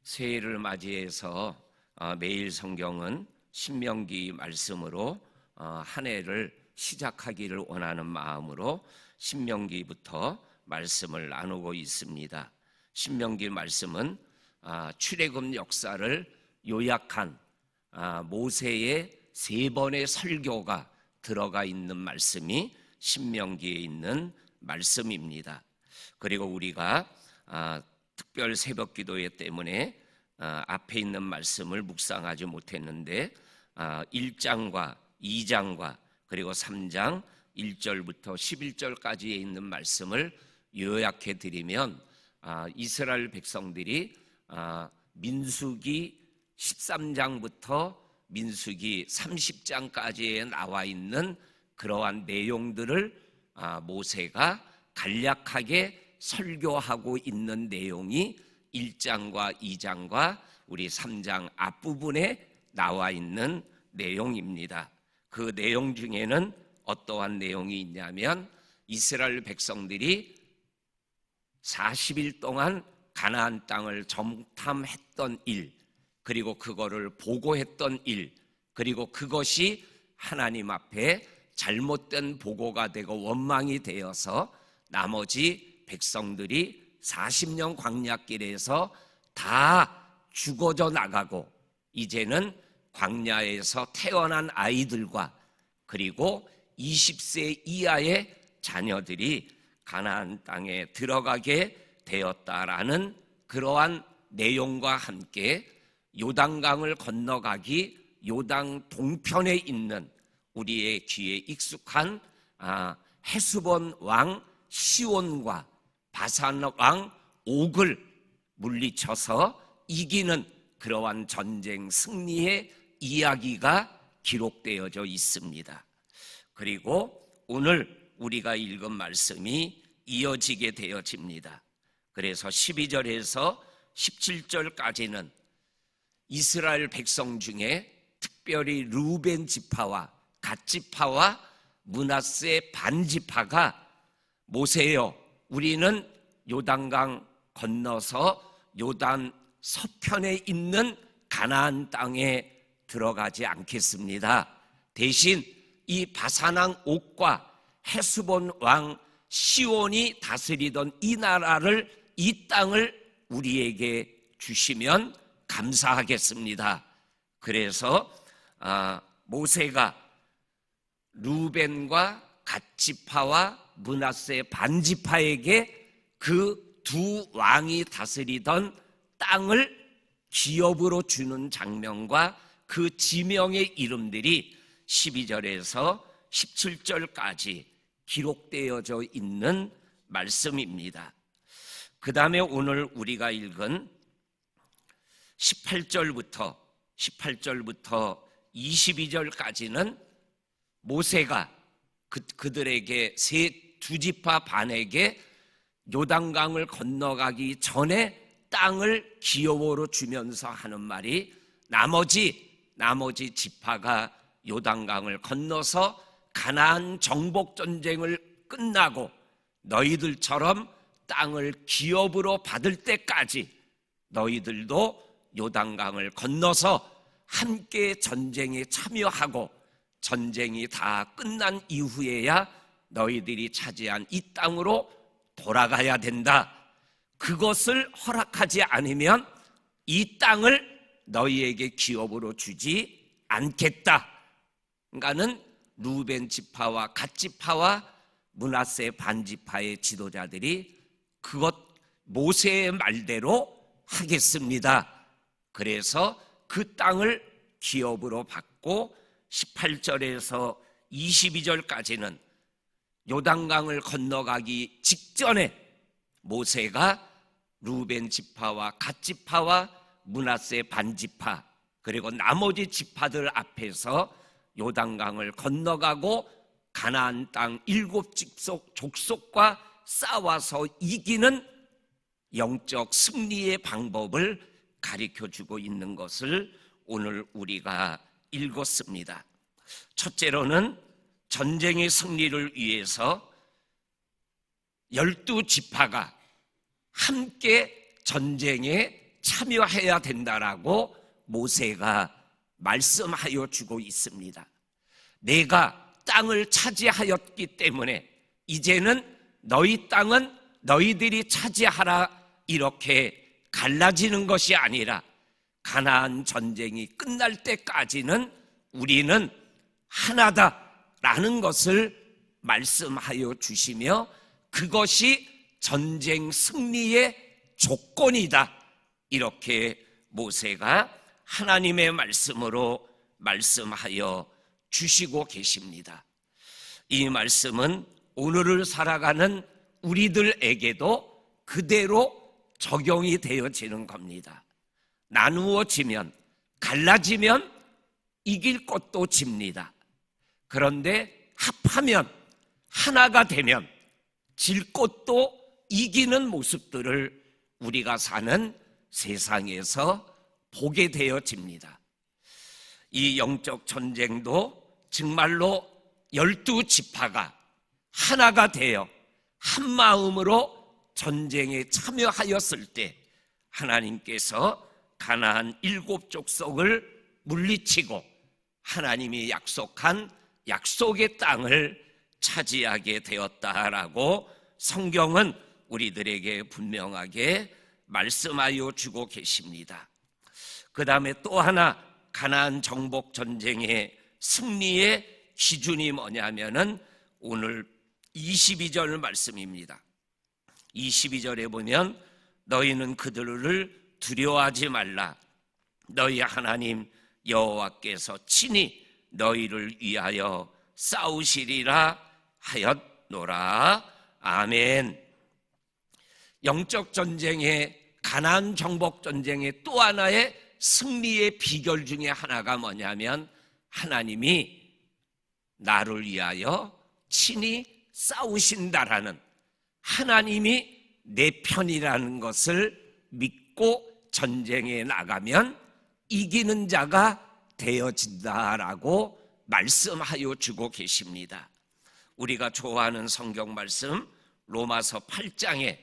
새해를 맞이해서 매일 성경은 신명기 말씀으로 한 해를 시작하기를 원하는 마음으로 신명기부터 말씀을 나누고 있습니다. 신명기 말씀은 출애굽 역사를 요약한 모세의 3번의 설교가 들어가 있는 말씀이 신명기에 있는 말씀입니다. 그리고 우리가 특별 새벽 기도회 때문에 앞에 있는 말씀을 묵상하지 못했는데 1장과 2장과 그리고 3장 1절부터 11절까지에 있는 말씀을 요약해 드리면 이스라엘 백성들이 민수기 13장부터 민수기 30장까지에 나와 있는 그러한 내용들을 모세가 간략하게 설교하고 있는 내용이 1장과 2장과 우리 3장 앞부분에 나와 있는 내용입니다. 그 내용 중에는 어떠한 내용이 있냐면 이스라엘 백성들이 40일 동안 가나안 땅을 정탐했던 일, 그리고 그거를 보고했던 일, 그리고 그것이 하나님 앞에 잘못된 보고가 되고 원망이 되어서 나머지 백성들이 40년 광야길에서 다 죽어져 나가고 이제는 광야에서 태어난 아이들과 그리고 20세 이하의 자녀들이 가나안 땅에 들어가게 되었다라는 그러한 내용과 함께 요단강을 건너가기 요단 동편에 있는 우리의 귀에 익숙한 헤스본 왕 시온과 바산 왕 옥을 물리쳐서 이기는 그러한 전쟁 승리의 이야기가 기록되어져 있습니다. 그리고 오늘 우리가 읽은 말씀이 이어지게 되어집니다. 그래서 12절에서 17절까지는 이스라엘 백성 중에 특별히 루벤 지파와 갓 지파와 므낫세 반 지파가 모세여, 우리는 요단강 건너서 요단 서편에 있는 가나안 땅에 들어가지 않겠습니다. 대신 이 바산왕 옥과 헤스본 왕 시온이 다스리던 이 나라를, 이 땅을 우리에게 주시면 감사하겠습니다. 그래서 모세가 루벤과 갓 지파와 므낫세 반 지파에게 그 두 왕이 다스리던 땅을 기업으로 주는 장면과 그 지명의 이름들이 12절에서 17절까지 기록되어져 있는 말씀입니다. 그 다음에 오늘 우리가 읽은 18절부터 22절까지는 모세가 그들에게 두 지파 반에게 요단강을 건너가기 전에 땅을 기업으로 주면서 하는 말이 나머지 지파가 요단강을 건너서 가나안 정복 전쟁을 끝나고 너희들처럼 땅을 기업으로 받을 때까지 너희들도 요단강을 건너서 함께 전쟁에 참여하고 전쟁이 다 끝난 이후에야 너희들이 차지한 이 땅으로 돌아가야 된다. 그것을 허락하지 않으면 이 땅을 너희에게 기업으로 주지 않겠다. 그러니까는 루벤 지파와 갓 지파와 므낫세 반 지파의 지도자들이 그것 모세의 말대로 하겠습니다. 그래서 그 땅을 기업으로 받고 18절에서 22절까지는 요단강을 건너가기 직전에 모세가 루벤 지파와 갓 지파와 므낫세 반 지파 그리고 나머지 지파들 앞에서 요단강을 건너가고 가나안 땅 7 족속과 싸워서 이기는 영적 승리의 방법을 가르쳐주고 있는 것을 오늘 우리가 읽었습니다. 첫째로는 전쟁의 승리를 위해서 12지파가 함께 전쟁에 참여해야 된다라고 모세가 말씀하여 주고 있습니다. 내가 땅을 차지하였기 때문에 이제는 너희 땅은 너희들이 차지하라, 이렇게 갈라지는 것이 아니라 가나안 전쟁이 끝날 때까지는 우리는 하나다라는 것을 말씀하여 주시며, 그것이 전쟁 승리의 조건이다, 이렇게 모세가 하나님의 말씀으로 말씀하여 주시고 계십니다. 이 말씀은 오늘을 살아가는 우리들에게도 그대로 적용이 되어지는 겁니다. 나누어지면, 갈라지면 이길 것도 집니다. 그런데 합하면, 하나가 되면 질 것도 이기는 모습들을 우리가 사는 세상에서 보게 되어집니다. 이 영적 전쟁도 정말로 12지파가 하나가 되어 한 마음으로 전쟁에 참여하였을 때 하나님께서 가나안 7족속을 물리치고 하나님이 약속한 약속의 땅을 차지하게 되었다라고 성경은 우리들에게 분명하게 말씀하여 주고 계십니다. 그 다음에 또 하나 가나안 정복 전쟁의 승리의 기준이 뭐냐면은 오늘 22절 말씀입니다. 22절에 보면 너희는 그들을 두려워하지 말라. 너희 하나님 여호와께서 친히 너희를 위하여 싸우시리라 하였노라. 아멘. 영적 전쟁의, 가나안 정복 전쟁의 또 하나의 승리의 비결 중에 하나가 뭐냐면 하나님이 나를 위하여 친히 싸우신다라는, 하나님이 내 편이라는 것을 믿고 전쟁에 나가면 이기는 자가 되어진다라고 말씀하여 주고 계십니다. 우리가 좋아하는 성경 말씀 로마서 8장에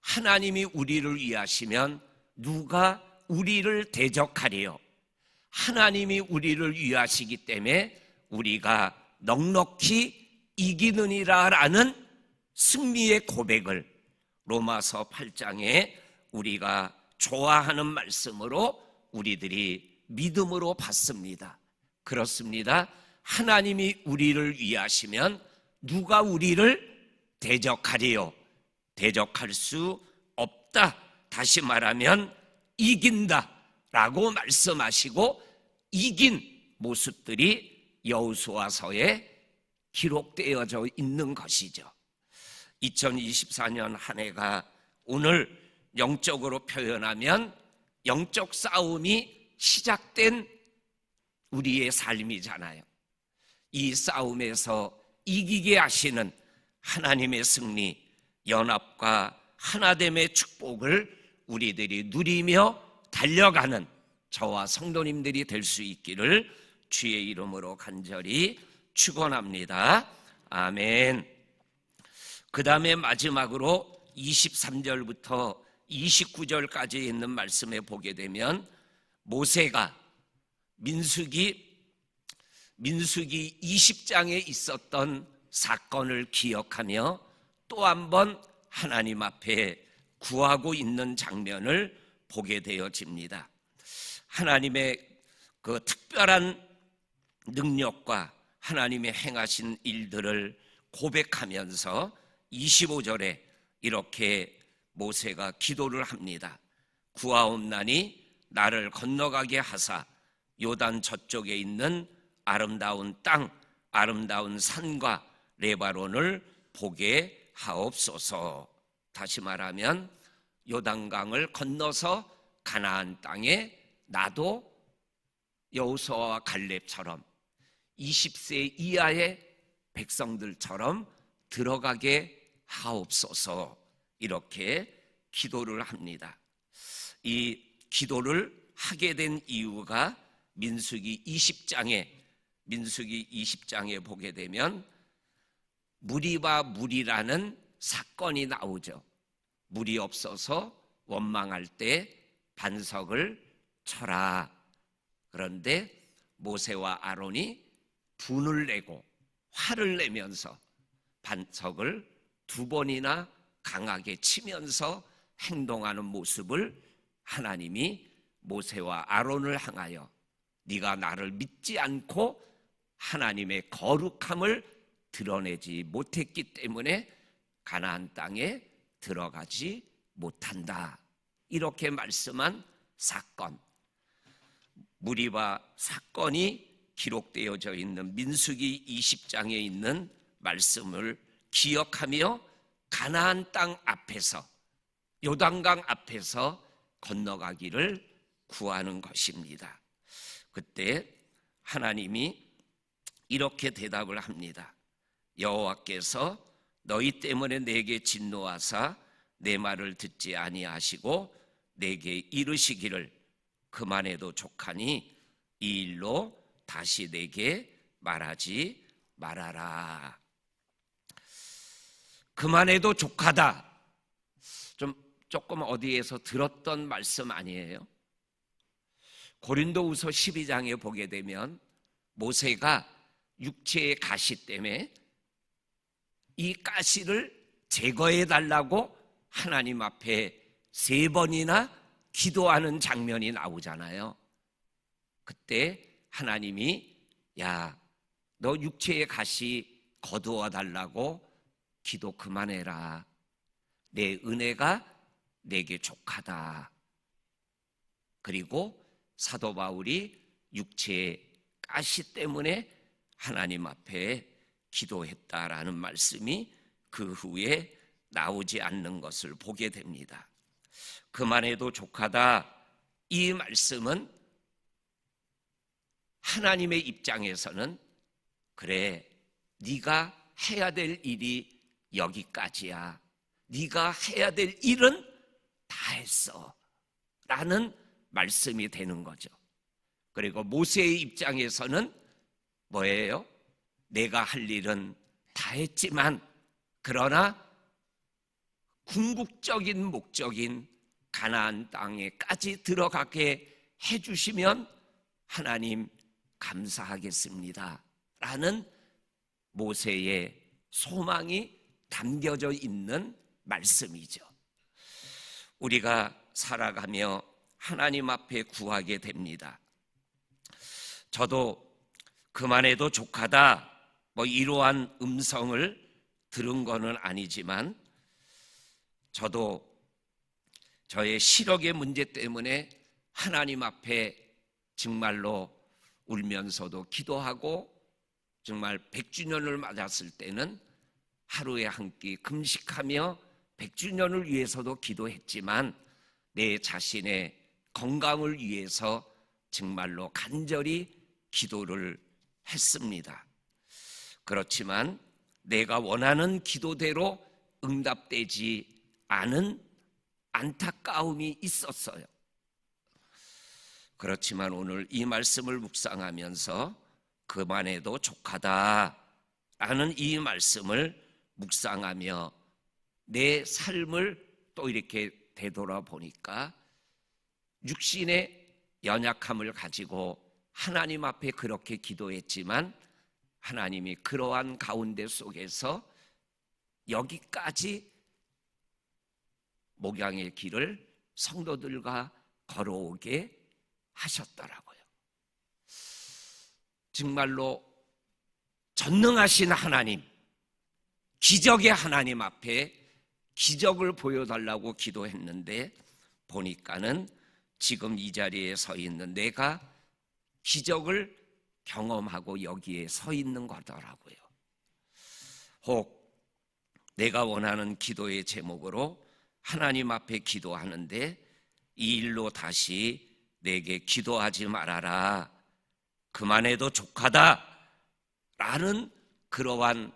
하나님이 우리를 위하시면 누가 우리를 대적하리요? 하나님이 우리를 위하시기 때문에 우리가 넉넉히 이기느니라라는 승리의 고백을 로마서 8장에 우리가 좋아하는 말씀으로 우리들이 믿음으로 받습니다. 그렇습니다. 하나님이 우리를 위하시면 누가 우리를 대적하리요? 대적할 수 없다. 다시 말하면 이긴다라고 말씀하시고 이긴 모습들이 여호수아서에 기록되어져 있는 것이죠. 2024년 한 해가 오늘 영적으로 표현하면 영적 싸움이 시작된 우리의 삶이잖아요. 이 싸움에서 이기게 하시는 하나님의 승리, 연합과 하나됨의 축복을 우리들이 누리며 달려가는 저와 성도님들이 될 수 있기를 주의 이름으로 간절히 축원합니다. 아멘. 그 다음에 마지막으로 23절부터 29절까지 있는 말씀에 보게 되면 모세가 민수기 20장에 있었던 사건을 기억하며 또 한 번 하나님 앞에 구하고 있는 장면을 보게 되어집니다. 하나님의 그 특별한 능력과 하나님의 행하신 일들을 고백하면서 25절에 이렇게 모세가 기도를 합니다. 구하옵나니 나를 건너가게 하사 요단 저쪽에 있는 아름다운 땅, 아름다운 산과 레바논을 보게 하옵소서. 다시 말하면 요단강을 건너서 가나안 땅에 나도 여호수아와 갈렙처럼 20세 이하의 백성들처럼 들어가게 하옵소서. 이렇게 기도를 합니다. 이 기도를 하게 된 이유가 민수기 20장에 보게 되면 무리와 무리라는 사건이 나오죠. 물이 없어서 원망할 때 반석을 쳐라. 그런데 모세와 아론이 분을 내고 화를 내면서 반석을 2번이나 강하게 치면서 행동하는 모습을 하나님이 모세와 아론을 향하여 네가 나를 믿지 않고 하나님의 거룩함을 드러내지 못했기 때문에 가나안 땅에 들어가지 못한다. 이렇게 말씀한 사건, 무리바 사건이 기록되어져 있는 민수기 20장에 있는 말씀을 기억하며 가나안 땅 앞에서, 요단강 앞에서 건너가기를 구하는 것입니다. 그때 하나님이 이렇게 대답을 합니다. 여호와께서 너희 때문에 내게 진노하사 내 말을 듣지 아니하시고 내게 이르시기를 그만해도 족하니 이 일로 다시 내게 말하지 말아라. 그만해도 족하다. 조금 어디에서 들었던 말씀 아니에요? 고린도후서 12장에 보게 되면 모세가 육체의 가시 때문에 이 가시를 제거해 달라고 하나님 앞에 3번이나 기도하는 장면이 나오잖아요. 그때 하나님이 야, 너 육체의 가시 거두어 달라고 기도 그만해라. 내 은혜가 내게 족하다. 그리고 사도 바울이 육체의 가시 때문에 하나님 앞에 기도했다라는 말씀이 그 후에 나오지 않는 것을 보게 됩니다. 그만해도 족하다. 이 말씀은 하나님의 입장에서는 그래, 네가 해야 될 일이 여기까지야. 네가 해야 될 일은 다 했어. 라는 말씀이 되는 거죠. 그리고 모세의 입장에서는 뭐예요? 내가 할 일은 다 했지만 그러나 궁극적인 목적인 가나안 땅에까지 들어가게 해주시면 하나님 감사하겠습니다. 라는 모세의 소망이 담겨져 있는 말씀이죠. 우리가 살아가며 하나님 앞에 구하게 됩니다. 저도 그만해도 족하다 이러한 음성을 들은 거는 아니지만 저도 저의 시력의 문제 때문에 하나님 앞에 정말로 울면서도 기도하고 정말 100주년을 맞았을 때는 하루에 한 끼 금식하며 100주년을 위해서도 기도했지만 내 자신의 건강을 위해서 정말로 간절히 기도를 했습니다. 그렇지만 내가 원하는 기도대로 응답되지 않은 안타까움이 있었어요. 그렇지만 오늘 이 말씀을 묵상하면서 그만해도 족하다라는 이 말씀을 묵상하며 내 삶을 또 이렇게 되돌아보니까 육신의 연약함을 가지고 하나님 앞에 그렇게 기도했지만 하나님이 그러한 가운데 속에서 여기까지 목양의 길을 성도들과 걸어오게 하셨더라고요. 정말로 전능하신 하나님, 기적의 하나님 앞에 기적을 보여달라고 기도했는데 보니까는 지금 이 자리에 서 있는 내가 기적을 경험하고 여기에 서 있는 거더라고요. 혹 내가 원하는 기도의 제목으로 하나님 앞에 기도하는데 이 일로 다시 내게 기도하지 말아라. 그만해도 족하다. 라는 그러한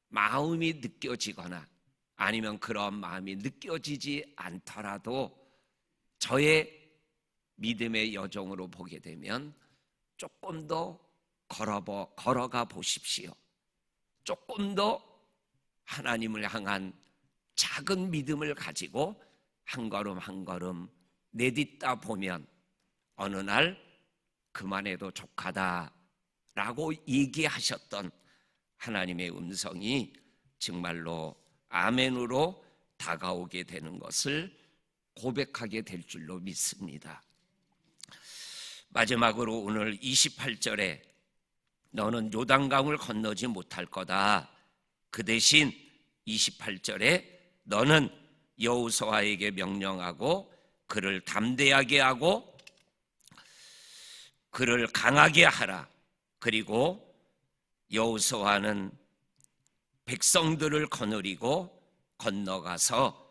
마음이 느껴지거나 아니면 그러한 마음이 느껴지지 않더라도 저의 믿음의 여정으로 보게 되면 조금 더 걸어가 보십시오. 조금 더 하나님을 향한 작은 믿음을 가지고 한 걸음 한 걸음 내딛다 보면 어느 날 그만해도 족하다라고 얘기하셨던 하나님의 음성이 정말로 아멘으로 다가오게 되는 것을 고백하게 될 줄로 믿습니다. 마지막으로 오늘 28절에 너는 요단강을 건너지 못할 거다. 그 대신 28절에 너는 여호수아에게 명령하고 그를 담대하게 하고 그를 강하게 하라. 그리고 여호수아는 백성들을 거느리고 건너가서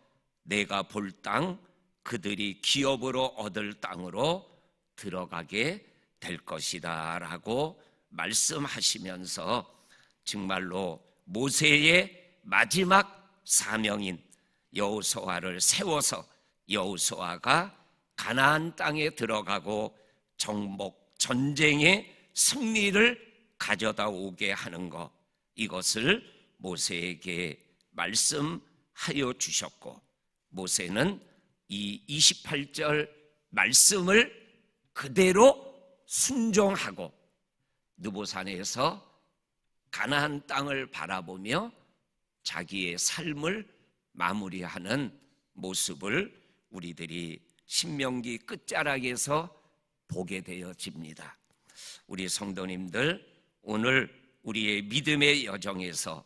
내가 볼 땅 그들이 기업으로 얻을 땅으로 들어가게 될 것이다 라고 말씀하시면서 정말로 모세의 마지막 사명인 여호수아를 세워서 여호수아가 가나안 땅에 들어가고 정복 전쟁의 승리를 가져다 오게 하는 것, 이것을 모세에게 말씀하여 주셨고 모세는 이 28절 말씀을 그대로 순종하고 느보산에서 가나안 땅을 바라보며 자기의 삶을 마무리하는 모습을 우리들이 신명기 끝자락에서 보게 되어집니다. 우리 성도님들, 오늘 우리의 믿음의 여정에서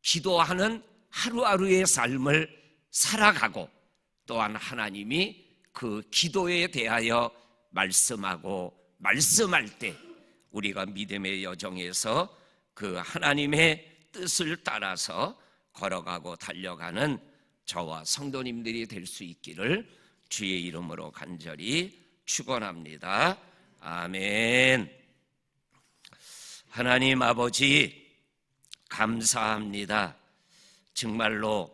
기도하는 하루하루의 삶을 살아가고 또한 하나님이 그 기도에 대하여 말씀하고 말씀할 때 우리가 믿음의 여정에서 그 하나님의 뜻을 따라서 걸어가고 달려가는 저와 성도님들이 될 수 있기를 주의 이름으로 간절히 축원합니다. 아멘. 하나님 아버지 감사합니다. 정말로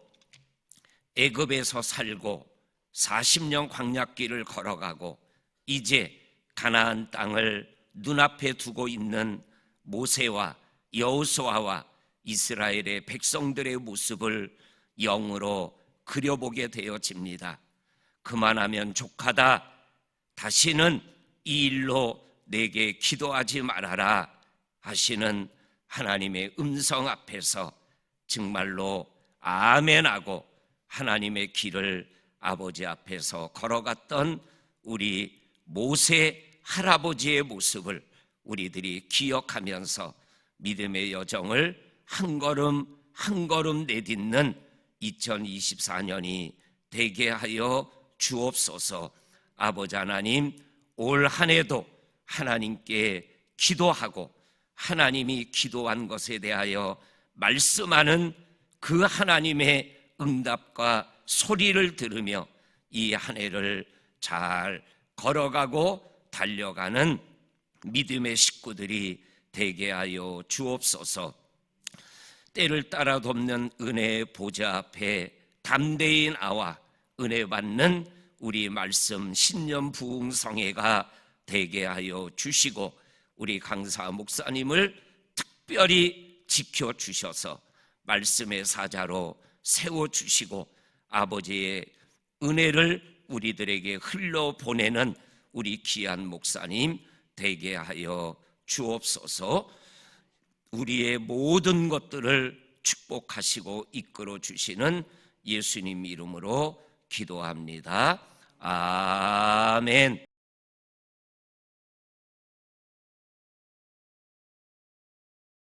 애굽에서 살고 40년 광야길을 걸어가고 이제 가나안 땅을 눈앞에 두고 있는 모세와 여호수아와 이스라엘의 백성들의 모습을 영으로 그려보게 되어집니다. 그만하면 족하다. 다시는 이 일로 내게 기도하지 말아라 하시는 하나님의 음성 앞에서 정말로 아멘하고 하나님의 길을 아버지 앞에서 걸어갔던 우리 모세 할아버지의 모습을 우리들이 기억하면서 믿음의 여정을 한 걸음 한 걸음 내딛는 2024년이 되게 하여 주옵소서. 아버지 하나님, 올 한 해도 하나님께 기도하고 하나님이 기도한 것에 대하여 말씀하는 그 하나님의 응답과 소리를 들으며 이 한 해를 잘 걸어가고 달려가는 믿음의 식구들이 되게 하여 주옵소서. 때를 따라 돕는 은혜의 보좌 앞에 담대히 나와 은혜 받는 우리 말씀 신년 부흥성회가 되게 하여 주시고 우리 강사 목사님을 특별히 지켜주셔서 말씀의 사자로 세워주시고 아버지의 은혜를 우리들에게 흘러보내는 우리 귀한 목사님 되게 하여 주옵소서. 우리의 모든 것들을 축복하시고 이끌어 주시는 예수님 이름으로 기도합니다. 아멘.